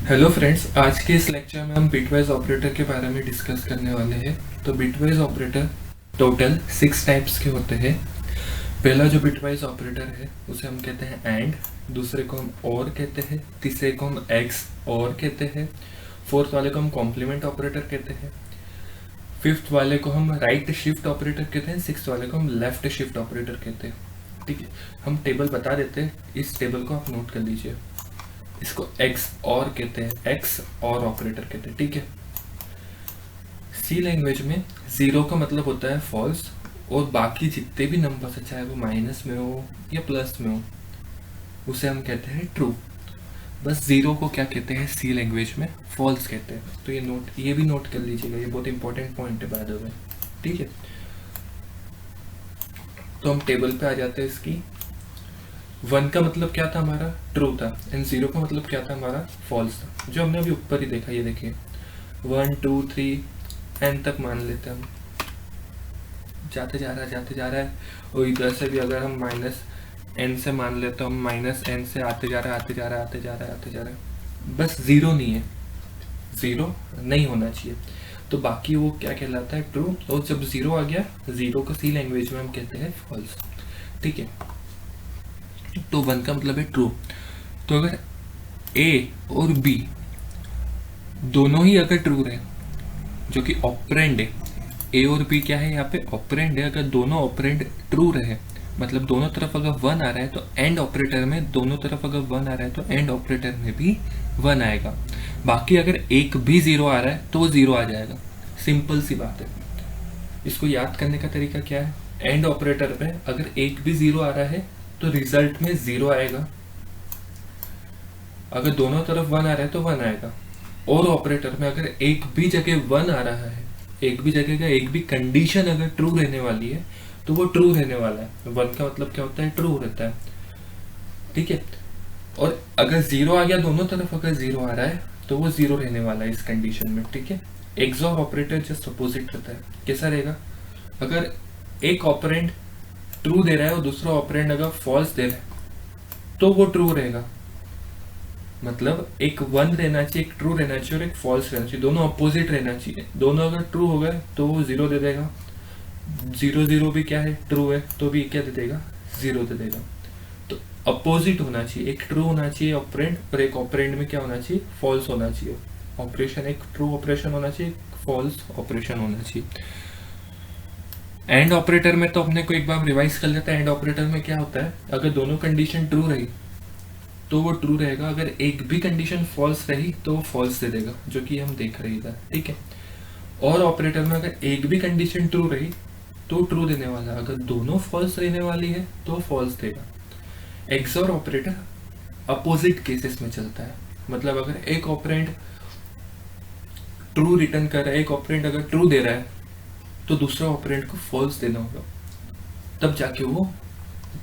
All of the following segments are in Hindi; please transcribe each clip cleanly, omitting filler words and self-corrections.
हेलो फ्रेंड्स, आज के इस लेक्चर में हम बिटवाइज ऑपरेटर के बारे में डिस्कस करने वाले हैं। तो बिटवाइज ऑपरेटर टोटल 6 टाइप्स के होते हैं। पहला जो बिटवाइज ऑपरेटर है उसे हम कहते हैं एंड, दूसरे को हम और कहते हैं, तीसरे को हम एक्स और कहते हैं, फोर्थ वाले को हम कॉम्प्लीमेंट ऑपरेटर कहते हैं, फिफ्थ वाले को हम राइट शिफ्ट ऑपरेटर कहते हैं, सिक्स्थ वाले को हम लेफ्ट शिफ्ट ऑपरेटर कहते हैं। ठीक है, हम टेबल बता देते हैं, इस टेबल को आप नोट कर लीजिए। इसको एक्स और कहते हैं, एक्स और ऑपरेटर कहते हैं। ठीक है, सी लैंग्वेज में जीरो का मतलब होता है फॉल्स, और बाकी जितने भी नंबर है, चाहे वो माइनस में हो या प्लस में हो, उसे हम कहते हैं ट्रू। बस जीरो को क्या कहते हैं सी लैंग्वेज में? फॉल्स कहते हैं। तो ये भी नोट कर लीजिएगा, ये बहुत इंपॉर्टेंट पॉइंट है बाय द वे। ठीक है, तो हम टेबल पे आ जाते हैं इसकी। 1 का मतलब क्या था हमारा? ट्रू था। एंड 0 का मतलब क्या था हमारा? फॉल्स था, जो हमने अभी ऊपर ही देखा। ये देखिए 1 2 3 एन तक मान लेते हैं हम, जाते जा रहा है। और इधर से भी अगर हम माइनस एन से मान लेते तो हम माइनस एन से आते जा रहा है। बस जीरो नहीं है, जीरो नहीं होना चाहिए। तो बाकी वो क्या कहलाता है? ट्रू। और जब जीरो आ गया, जीरो को सी लैंग्वेज में हम कहते हैं फॉल्स। ठीक है, तो 1 का मतलब है ट्रू। तो अगर ए और बी दोनों ही अगर ट्रू रहे, जो कि ऑपरेंड है, ए और बी क्या है यहाँ पे? ऑपरेंड है। अगर दोनों ऑपरेंड ट्रू रहे, मतलब दोनों तरफ अगर 1 आ रहा है, तो एंड ऑपरेटर में दोनों तरफ अगर 1 आ रहा है तो एंड ऑपरेटर में भी 1 आएगा। बाकी अगर एक भी 0 आ रहा है तो वो 0 आ जाएगा। सिंपल सी बात है। इसको याद करने का तरीका क्या है? एंड ऑपरेटर में अगर एक भी 0 आ रहा है तो रिजल्ट में 0 आएगा। अगर दोनों तरफ 1 आ रहा है तो 1 आएगा। और ऑपरेटर में अगर एक भी जगह 1 आ रहा है, एक भी जगह का एक भी कंडीशन अगर ट्रू रहने वाली है, तो वो ट्रू रहने वाला है। 1 का मतलब क्या होता है? ट्रू रहता है। ठीक है, और अगर 0 आ गया, दोनों तरफ अगर 0 आ रहा है तो वो 0 रहने वाला है इस कंडीशन में। ठीक है, एक्सॉर ऑपरेटर जस्ट अपोजिट रहता है। कैसा रहेगा? अगर एक ऑपरेंड ट्रू दे रहा है और दूसरा ऑपरेंड अगर फॉल्स दे रहा है तो वो ट्रू रहेगा। मतलब एक 1 रहना चाहिए, एक ट्रू रहना चाहिए और एक फॉल्स रहना चाहिए, दोनों अपोजिट रहना चाहिए। दोनों अगर ट्रू हो गए तो वो 0 दे देगा। 0 0 भी क्या है? ट्रू है, तो भी क्या दे देगा? 0 दे देगा। तो अपोजिट होना चाहिए, एक ट्रू होना चाहिए ऑपरेंड और एक ऑपरेंड में क्या होना चाहिए? फॉल्स होना चाहिए। ऑपरेशन एक ट्रू ऑपरेशन होना चाहिए, फॉल्स ऑपरेशन होना चाहिए। एंड ऑपरेटर में तो अपने को एक बार रिवाइज कर लेता है। एंड ऑपरेटर में क्या होता है? अगर दोनों कंडीशन ट्रू रही तो वो ट्रू रहेगा, अगर एक भी कंडीशन फॉल्स रही तो वो फॉल्स दे देगा, जो कि हम देख रहे हैं। ठीक है, और ऑपरेटर में अगर एक भी कंडीशन ट्रू रही तो ट्रू देने वाला, अगर दोनों फॉल्स रहने वाली है तो फॉल्स देगा। एक्सॉर ऑपरेटर अपोजिट केसेस में चलता है। मतलब अगर एक ऑपरेंड ट्रू रिटर्न कर रहा है, एक ऑपरेंड अगर ट्रू दे रहा है, तो दूसरा ऑपरेंड को फॉल्स देना होगा, तब जाके वो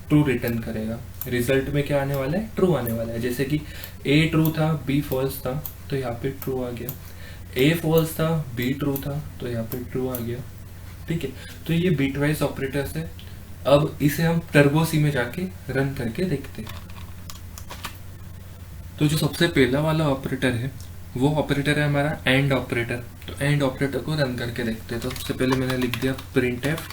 ट्रू रिटर्न करेगा। रिजल्ट में क्या आने वाला है? ट्रू आने वाला है। जैसे कि ए ट्रू था, बी फॉल्स था, तो यहाँ पे ट्रू आ गया। ए फॉल्स था, बी ट्रू था, तो यहाँ पे ट्रू आ गया। ठीक है, तो ये बिटवाइज ऑपरेटर्स है। अब इसे हम टर्बो सी में जाके रन करके देखते हैं। तो जो सबसे पहला वाला ऑपरेटर है वो ऑपरेटर है हमारा एंड ऑपरेटर। तो एंड ऑपरेटर को रन करके देखते हैं। तो सबसे पहले मैंने लिख दिया प्रिंट एफ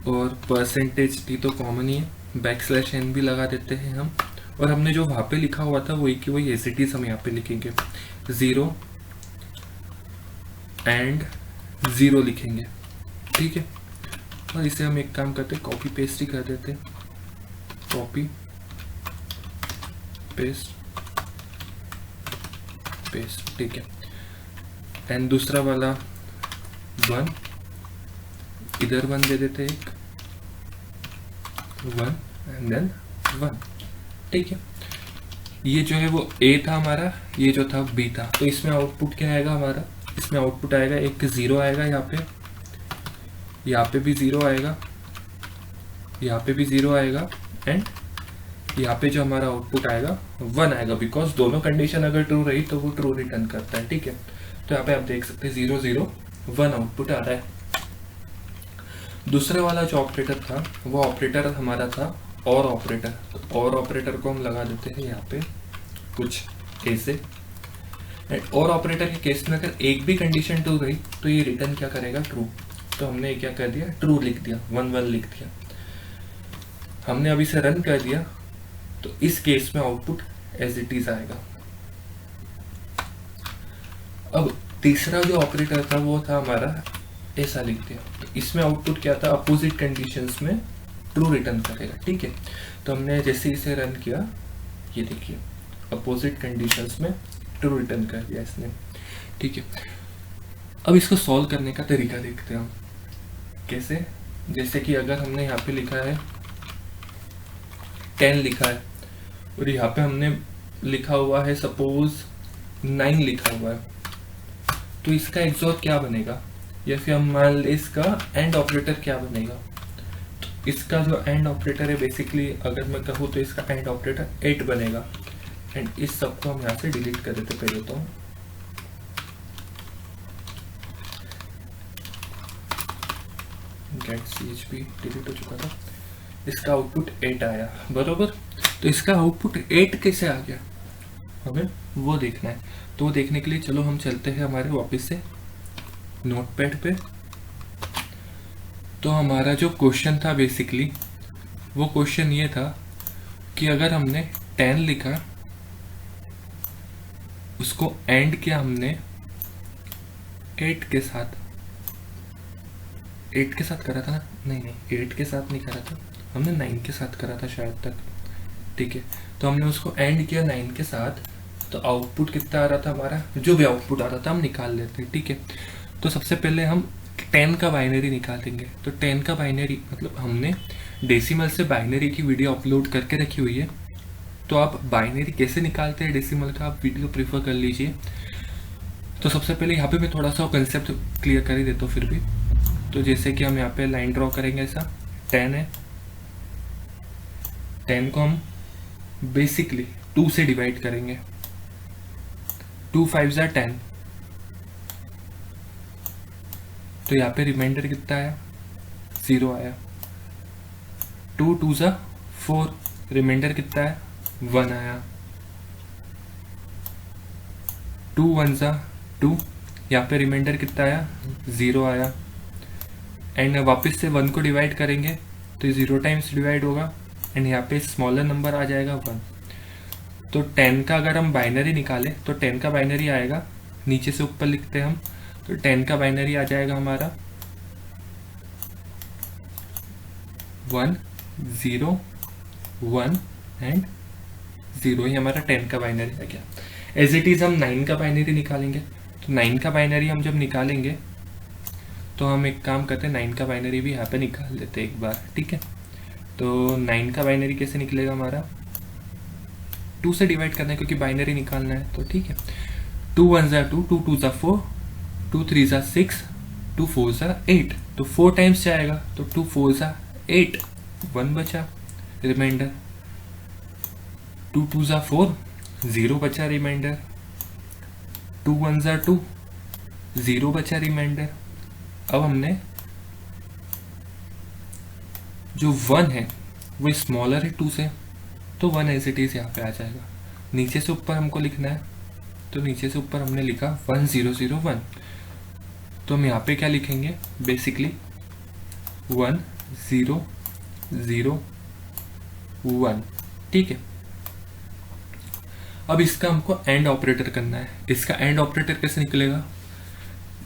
और परसेंटेज टी तो कॉमन ही है, बैकस्लैश एन भी लगा देते हैं हम। और हमने जो वहाँ पे लिखा हुआ था वही की वही एज इट इज हम यहाँ पे लिखेंगे। 0 एंड 0 लिखेंगे। ठीक है, और इसे हम एक काम करते हैं, कॉपी पेस्ट ही कर देते हैं। Copy paste paste. ठीक है, एंड दूसरा वाला 1, इधर 1 दे देते एक 1 एंड देन 1। ठीक है, ये जो है वो ए था हमारा, ये जो था बी था। तो इसमें आउटपुट क्या आएगा हमारा? इसमें आउटपुट आएगा एक 0 आएगा, यहाँ पे भी 0 आएगा, यहाँ पे भी 0 आएगा, एंड यहाँ पे जो हमारा आउटपुट आएगा 1 आएगा। बिकॉज दोनों कंडीशन अगर ट्रू रही तो वो ट्रू रिटर्न करता है। ठीक है, तो यहाँ पे आप देख सकते हैं 0 0 1 आउटपुट आ रहा है। दूसरा वाला जो ऑपरेटर था वो ऑपरेटर हमारा था और ऑपरेटर, तो और ऑपरेटर को हम लगा देते हैं यहाँ पे कुछ ऐसे। एंड और ऑपरेटर के केस में अगर एक भी कंडीशन ट्रू रही तो ये रिटर्न क्या करेगा, ट्रू। तो हमने क्या कर दिया, ट्रू लिख दिया, 1 1 लिख दिया। हमने अभी से रन कर दिया तो इस केस में आउटपुट एज इट इज आएगा। अब तीसरा जो ऑपरेटर था वो था हमारा ऐसा लिख दिया, तो इसमें आउटपुट क्या था, अपोजिट कंडीशंस में ट्रू रिटर्न करेगा। ठीक है, तो हमने जैसे इसे रन किया, ये देखिए अपोजिट कंडीशंस में ट्रू रिटर्न कर दिया इसने। ठीक है, अब इसको सॉल्व करने का तरीका देखते हैं हम कैसे। जैसे कि अगर हमने यहाँ पे लिखा है 10 लिखा है और यहाँ पे हमने लिखा हुआ है सपोज 9 लिखा हुआ है, तो इसका एक्सोर क्या बनेगा, या फिर हम मान लें इसका एंड ऑपरेटर क्या बनेगा। तो इसका जो एंड ऑपरेटर है बेसिकली अगर मैं कहूँ तो इसका एंड ऑपरेटर 8 बनेगा। एंड इस सब को हम यहाँ से डिलीट कर देते पहले तो। गेट CHP डिलीट हो चुका था, इसका आउटपुट 8 आया बरोबर। तो इसका आउटपुट 8 कैसे आ गया हमें वो देखना है। तो वो देखने के लिए चलो हम चलते हैं हमारे वापस से नोटपैड पे। तो हमारा जो क्वेश्चन था बेसिकली वो क्वेश्चन ये था कि अगर हमने 10 लिखा, उसको एंड किया हमने 8 के साथ, 8 के साथ करा था ना, नहीं 8 के साथ नहीं करा था, हमने 9 के साथ करा था शायद तक। ठीक है, तो हमने उसको एंड किया 9 के साथ, तो आउटपुट कितना आ रहा था हमारा, जो भी आउटपुट आ रहा था हम निकाल लेते हैं। ठीक है, तो सबसे पहले हम 10 का बाइनरी निकालेंगे। तो 10 का बाइनरी मतलब हमने डेसिमल से बाइनरी की वीडियो अपलोड करके रखी हुई है, तो आप बाइनरी कैसे निकालते हैं डेसिमल का आप वीडियो प्रीफर कर लीजिए। तो सबसे पहले यहाँ पे मैं थोड़ा सा कंसेप्ट क्लियर कर ही देता हूँ फिर भी। तो जैसे कि हम यहाँ पे लाइन ड्रॉ करेंगे, ऐसा 10 है, 10 को हम बेसिकली 2 से डिवाइड करेंगे, 2 5 = 10। तो यहाँ पे रिमाइंडर कितना आया, 0 आया। 2 2 = 4, रिमाइंडर कितना है, 1 आया। 2 1 = 2, यहाँ पे रिमाइंडर कितना आया, 0 आया। एंड वापस से 1 को डिवाइड करेंगे तो 0 टाइम्स डिवाइड होगा एंड यहाँ पे स्मॉलर नंबर आ जाएगा 1। तो 10 का अगर हम बाइनरी निकालें तो 10 का बाइनरी आएगा, नीचे से ऊपर लिखते हैं हम, तो 10 का बाइनरी आ जाएगा हमारा 1 0 1 एंड 0। ये हमारा 10 का बाइनरी आ गया। एज इट इज़ हम 9 का बाइनरी निकालेंगे। तो 9 का बाइनरी हम जब निकालेंगे तो हम एक काम करते हैं, 9 का बाइनरी भी यहाँ पे निकाल लेते हैं एक बार। ठीक है, तो 9 का बाइनरी कैसे निकलेगा हमारा, 2 से डिवाइड करना है क्योंकि बाइनरी निकालना है। तो ठीक है, 2 1 = 2, 2 2 = 4, 2 3 = 6, 2 4 = 8। तो 4 टाइम्स जाएगा, तो 2 4 = 8, 1 बचा रिमाइंडर। 2 2 = 4, 0 बचा रिमाइंडर। 2 1 = 2, 0 बचा रिमाइंडर। अब हमने जो 1 है वो स्मॉलर है 2 से, तो 1 एज इट इज यहाँ पे आ जाएगा। नीचे से ऊपर हमको लिखना है, तो नीचे से ऊपर हमने लिखा 1 0 0 1। तो हम यहाँ पे क्या लिखेंगे, बेसिकली 1 0 0 1। ठीक है, अब इसका हमको एंड ऑपरेटर करना है। इसका एंड ऑपरेटर कैसे निकलेगा,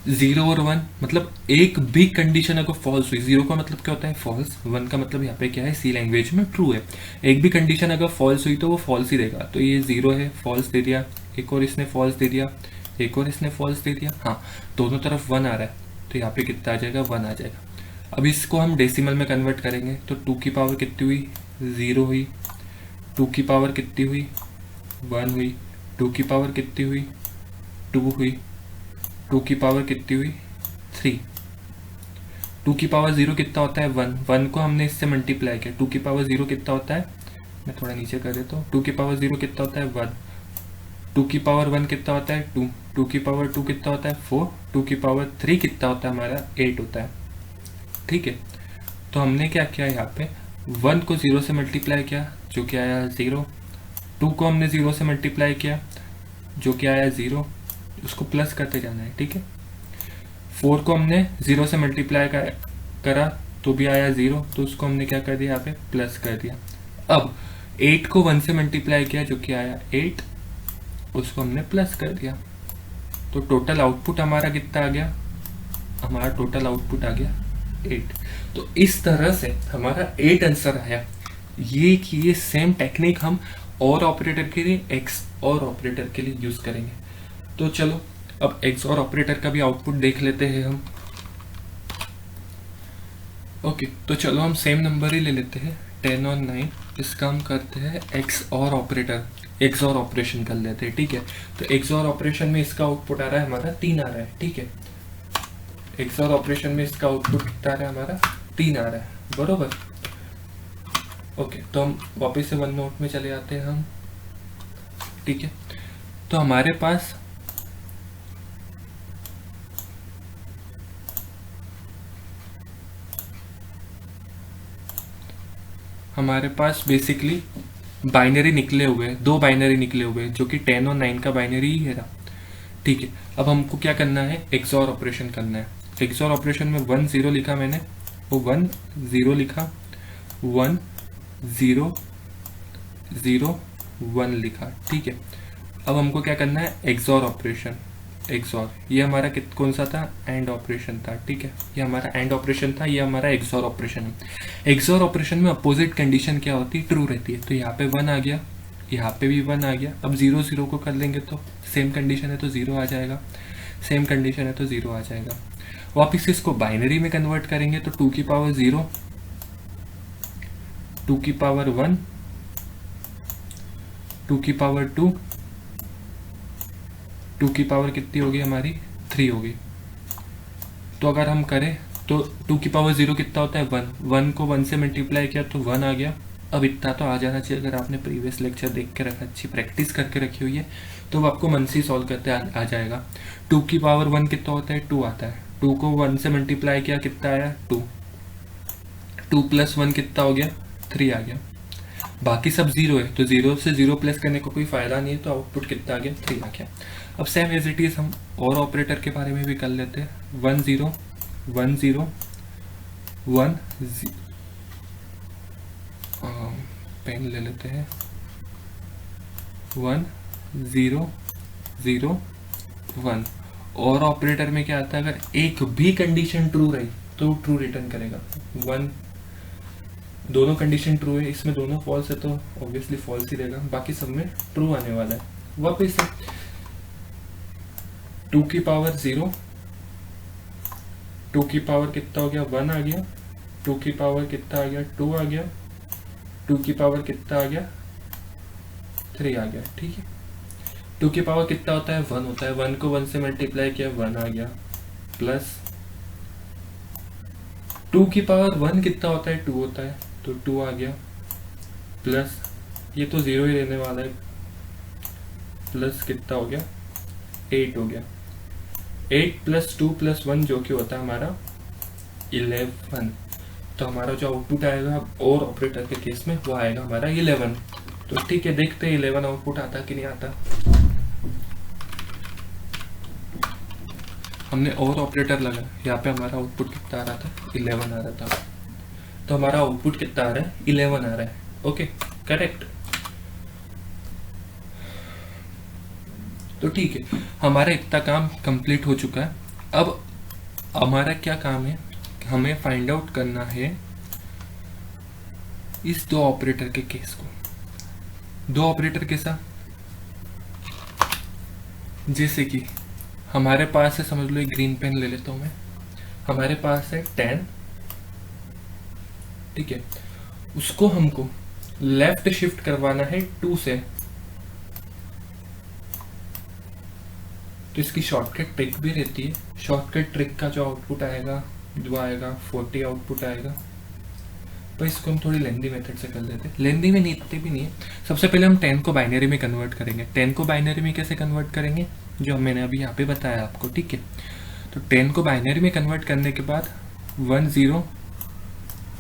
0 और 1 मतलब एक भी कंडीशन अगर फॉल्स हुई, 0 का मतलब क्या होता है फॉल्स, 1 का मतलब यहाँ पे क्या है सी लैंग्वेज में ट्रू है। एक भी कंडीशन अगर फॉल्स हुई तो वो फॉल्स ही देगा। तो ये 0 है, फॉल्स दे दिया, एक और इसने फॉल्स दे दिया, एक और इसने फॉल्स दे दिया। हाँ, दोनों तरफ 1 आ रहा है, तो यहाँ पे कितना आ जाएगा, 1 आ जाएगा। अब इसको हम डेसिमल में कन्वर्ट करेंगे, तो 2 की पावर कितनी हुई, 0 हुई। 2 की पावर कितनी हुई, 1 हुई। 2 की पावर कितनी हुई, 2 हुई। 2 की पावर कितनी हुई, 3। 2 की पावर 0 कितना होता है, 1। 1 को हमने इससे मल्टीप्लाई किया। 2 की पावर 0 कितना होता है, मैं थोड़ा नीचे कर देता हूँ। 2 की पावर 0 कितना होता है, 1। 2 की पावर 1 कितना होता है, 2। 2 की पावर 2 कितना होता है, 4। 2 की पावर 3 कितना होता है हमारा, 8 होता है। ठीक है, तो हमने क्या किया यहाँ पे, 1 को 0 से मल्टीप्लाई किया जो कि आया 0, 2 को हमने 0 से मल्टीप्लाई किया जो कि आया 0, उसको प्लस करते जाना है, ठीक है। 4 को हमने 0 से मल्टीप्लाई करा तो भी आया 0, तो उसको हमने क्या कर दिया, यहाँ पे प्लस कर दिया। अब 8 को 1 से मल्टीप्लाई किया जो कि आया 8, उसको हमने प्लस कर दिया। तो टोटल आउटपुट हमारा कितना आ गया, हमारा टोटल आउटपुट आ गया 8। तो इस तरह से हमारा 8 आंसर आया। ये सेम टेक्निक हम और ऑपरेटर के लिए, एक्स और ऑपरेटर के लिए यूज करेंगे। तो चलो अब एक्स और ऑपरेटर का भी आउटपुट देख लेते हैं हम। ओके, तो चलो हम सेम नंबर ही ले लेते हैं 10 और 9। इसका हम करते हैं एक्स और ऑपरेटर, एक्स और ऑपरेशन कर लेते हैं, ठीक है। तो एक्स और ऑपरेशन में इसका आउटपुट आ रहा है हमारा 3 आ रहा है, ठीक है। एक्स और ऑपरेशन में इसका आउटपुट कितना आ रहा है हमारा 3 आ रहा है, बरोबर। ओके, तो हम वापस से वन नोट में चले जाते हैं हम, ठीक है। तो हमारे पास बेसिकली बाइनरी निकले हुए हैं, 2 बाइनरी निकले हुए हैं जो कि 10 और 9 का बाइनरी ही है ना, ठीक है। अब हमको क्या करना है, एक्सऑर ऑपरेशन करना है। एक्सऑर ऑपरेशन में 1 0 लिखा मैंने, वो 1 0 लिखा, 1 0 0 1 लिखा, ठीक है। अब हमको क्या करना है, एक्सऑर ऑपरेशन। एक्सऑर ये हमारा कौन सा था, एंड ऑपरेशन था, ठीक है। ये हमारा एंड ऑपरेशन था, ये हमारा एक्सऑर ऑपरेशन है। एक्सऑर ऑपरेशन में अपोजिट कंडीशन क्या होती है, ट्रू रहती है। तो यहाँ पे 1 आ गया, यहाँ पे भी 1 आ गया। अब 0 0 को कर लेंगे तो सेम कंडीशन है तो 0 आ जाएगा, सेम कंडीशन है तो 0 आ जाएगा। वापिस इसको बाइनरी में कन्वर्ट करेंगे तो 2 की पावर 0, 2 की पावर 1, 2 की पावर 2, 2 की पावर कितनी होगी हमारी 3 होगी। तो अगर हम करें तो 2 की पावर 0 कितना होता है 1, 1 को 1 से मल्टीप्लाई किया तो 1 आ गया। अब इतना तो आ जाना चाहिए, अगर आपने प्रीवियस लेक्चर देख के रखा, अच्छी प्रैक्टिस करके रखी हुई है तो आपको मन से सॉल्व करते आ जाएगा। 2 की पावर 1 कितना होता है 2 आता है, 2 को 1 से मल्टीप्लाई किया कितना आया 2, 2 प्लस 1 कितना हो गया 3 आ गया। बाकी सब 0 है तो 0 से 0 प्लस करने का कोई फायदा नहीं है, तो आउटपुट कितना आ गया 3 आ गया। अब सेम एज इट इज हम और ऑपरेटर के बारे में भी कर लेते हैं। 1 0 1 0 1 पेन ले लेते हैं, 1 0 0 1। और ऑपरेटर में क्या आता है, अगर एक भी कंडीशन ट्रू रही तो ट्रू रिटर्न करेगा। 1 दोनों कंडीशन ट्रू है, इसमें दोनों फॉल्स है तो ऑब्वियसली फॉल्स ही रहेगा, बाकी सब में ट्रू आने वाला है। वापिस से 2 की पावर 0, 2 की पावर कितना हो गया 1 आ गया, 2 की पावर कितना आ गया 2 आ गया, 2 की पावर कितना आ गया 3 आ गया, ठीक है। 2 की पावर कितना होता है 1 होता है, 1 को 1 से मल्टीप्लाई किया 1 आ गया, प्लस 2 की पावर 1 कितना होता है 2 होता है तो 2 आ गया, प्लस ये तो 0 ही रहने वाला है, प्लस कितना हो गया 8 हो गया। 8 प्लस 2 प्लस 1 जो कि होता है हमारा 11। तो हमारा जो आउटपुट आएगा और ऑपरेटर के केस में वो आएगा हमारा 11। तो ठीक है, देखते हैं 11 आउटपुट आता कि नहीं आता। हमने और ऑपरेटर लगा, यहाँ पे हमारा आउटपुट कितना आ रहा था 11 आ रहा था, तो हमारा आउटपुट कितना आ रहा है 11 आ रहा है। Okay, correct. तो ठीक है, हमारा इतना काम कंप्लीट हो चुका है। अब हमारा क्या काम है, हमें फाइंड आउट करना है इस 2 ऑपरेटर के केस को। 2 ऑपरेटर के साथ जैसे कि हमारे पास है, समझ लो एक ग्रीन पेन ले लेता हूं मैं, हमारे पास है 10, ठीक है। उसको हमको लेफ्ट शिफ्ट करवाना है 2 से, तो इसकी शॉर्टकट ट्रिक भी रहती है। शॉर्टकट ट्रिक का जो आउटपुट आएगा वो आएगा 40 आउटपुट आएगा। पर इसको हम थोड़ी लेंदी मेथड से कर लेते हैं, लेंदी में नीति भी नहीं है। सबसे पहले हम 10 को बाइनरी में कन्वर्ट करेंगे। 10 को बाइनरी में कैसे कन्वर्ट करेंगे, जो मैंने अभी यहाँ पे बताया आपको, ठीक है। तो 10 को बाइनरी में कन्वर्ट करने के बाद 1 0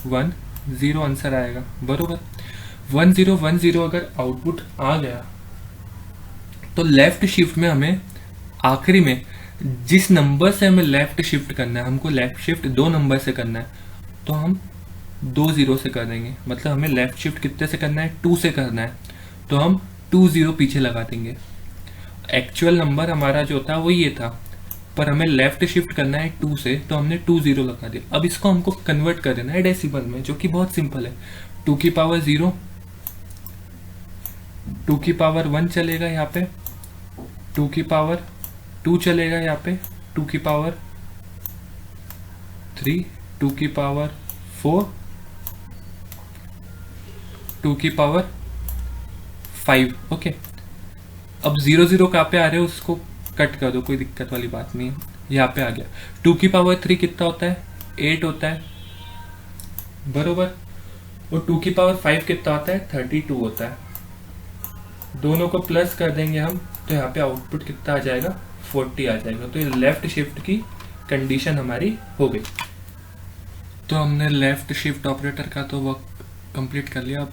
1 0 आंसर आएगा, बरोबर। 1010 अगर आउटपुट आ गया तो लेफ्ट शिफ्ट में हमें आखिरी में जिस नंबर से हमें लेफ्ट शिफ्ट करना है, हमको लेफ्ट शिफ्ट 2 नंबर से करना है, तो हम 2 0 से कर देंगे। मतलब हमें लेफ्ट शिफ्ट कितने से करना है, 2 से करना है, तो हम 2 0 पीछे लगा देंगे। एक्चुअल नंबर हमारा जो था वो ये था, पर हमें लेफ्ट शिफ्ट करना है 2 से, तो हमने 2 0 लगा दिया। अब इसको हमको कन्वर्ट कर देना है डेसिमल में, जो कि बहुत सिंपल है। 2 की पावर 0, 2 की पावर 1 चलेगा यहाँ पे, 2 की पावर 2 चलेगा यहाँ पे, 2 की पावर 3, 2 की पावर 4, 2 की पावर 5। ओके, अब 0 0 कहाँ पे आ रहे हो उसको कट कर दो, कोई दिक्कत वाली बात नहीं है। यहाँ पे आ गया। 2 की पावर 3 कितना होता है, 8 होता है, बरोबर। और 2 की पावर 5 कितना होता है, 32 होता है। दोनों को प्लस कर देंगे हम, तो यहाँ पे आउटपुट कितना आ जाएगा, 40 आ जाएगा। तो ये लेफ्ट शिफ्ट की कंडीशन हमारी हो गई। तो हमने लेफ्ट शिफ्ट ऑपरेटर का तो वर्क कंप्लीट कर लिया। अब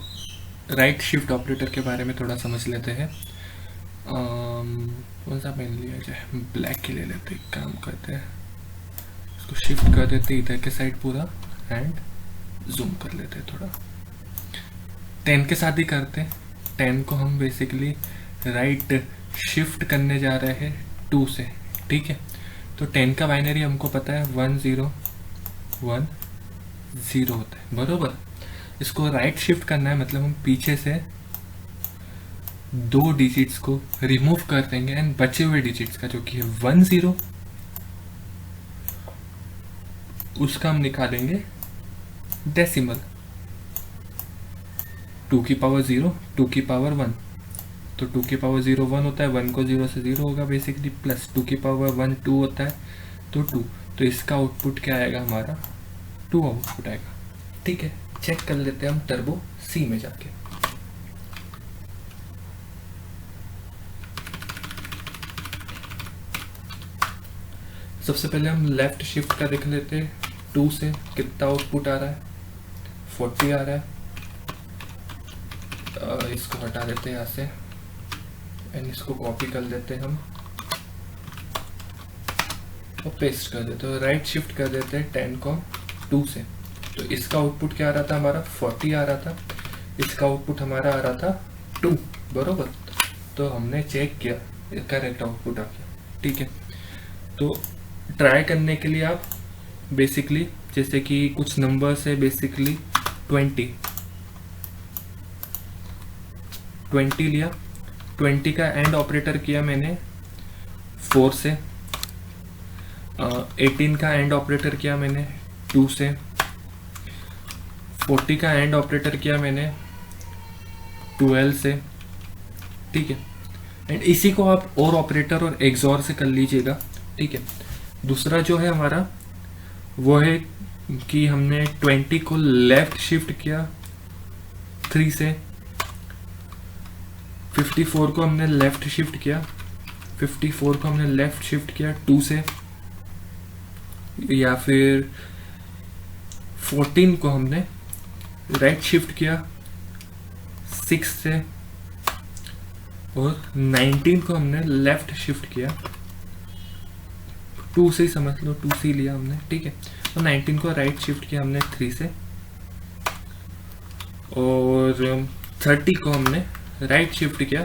राइट शिफ्ट ऑपरेटर के बारे में थोड़ा समझ लेते हैं। कौन सा पेन लिया जाए, ब्लैक ही ले लेते, एक काम करते हैं, इसको शिफ्ट कर देते इधर के साइड पूरा एंड जूम कर लेते हैं थोड़ा। 10 के साथ ही करते हैं। 10 को हम बेसिकली राइट शिफ्ट करने जा रहे हैं 2 से, ठीक है। तो 10 का बाइनरी हमको पता है 1 0 1 0 होता है, बरोबर। इसको राइट शिफ्ट करना है, मतलब हम पीछे से 2 डिजिट्स को रिमूव कर देंगे एंड बचे हुए डिजिट्स का जो कि है 1 0, उसका हम निकालेंगे डेसिमल। 2 की पावर 0, 2 की पावर 1, तो 2 की पावर 0 1 होता है, 1 को 0 से 0 होगा बेसिकली, प्लस 2 की पावर 1 2 होता है, तो 2। तो इसका आउटपुट क्या आएगा हमारा, 2 आउटपुट आएगा, ठीक है। चेक कर लेते हैं हम टर्बो सी में जाके। सबसे पहले हम लेफ्ट शिफ्ट का देख लेते हैं। 2 से कितना आउटपुट आ रहा है, 40 आ रहा है। इसको हटा देते हैं यहाँ से एंड इसको कॉपी कर लेते हैं हम और पेस्ट कर देते हैं। राइट शिफ्ट कर देते हैं 10 को 2 से, तो इसका आउटपुट क्या आ रहा था हमारा, 40 आ रहा था। इसका आउटपुट हमारा आ रहा था 2, बरोबर। तो हमने चेक किया, करेक्ट आउटपुट आ गया, ठीक है। तो ट्राई करने के लिए आप बेसिकली जैसे कि कुछ नंबर्स है, बेसिकली 20 लिया, 20 का एंड ऑपरेटर किया मैंने 4 से, 18 का एंड ऑपरेटर किया मैंने 2 से, 40 का एंड ऑपरेटर किया मैंने 12 से, ठीक है। एंड इसी को आप और ऑपरेटर और एक्सॉर से कर लीजिएगा, ठीक है। दूसरा जो है हमारा वो है कि हमने 20 को लेफ्ट शिफ्ट किया 3 से, 54 को हमने लेफ्ट शिफ्ट किया, 54 को हमने लेफ्ट शिफ्ट किया 2 से, या फिर 14 को हमने राइट शिफ्ट किया 6 से, और 19 को हमने लेफ्ट शिफ्ट किया 2 से ही समझ लो, 2 से लिया हमने, ठीक है। तो 19 को राइट शिफ्ट किया हमने 3 से, और 30 को हमने राइट शिफ्ट किया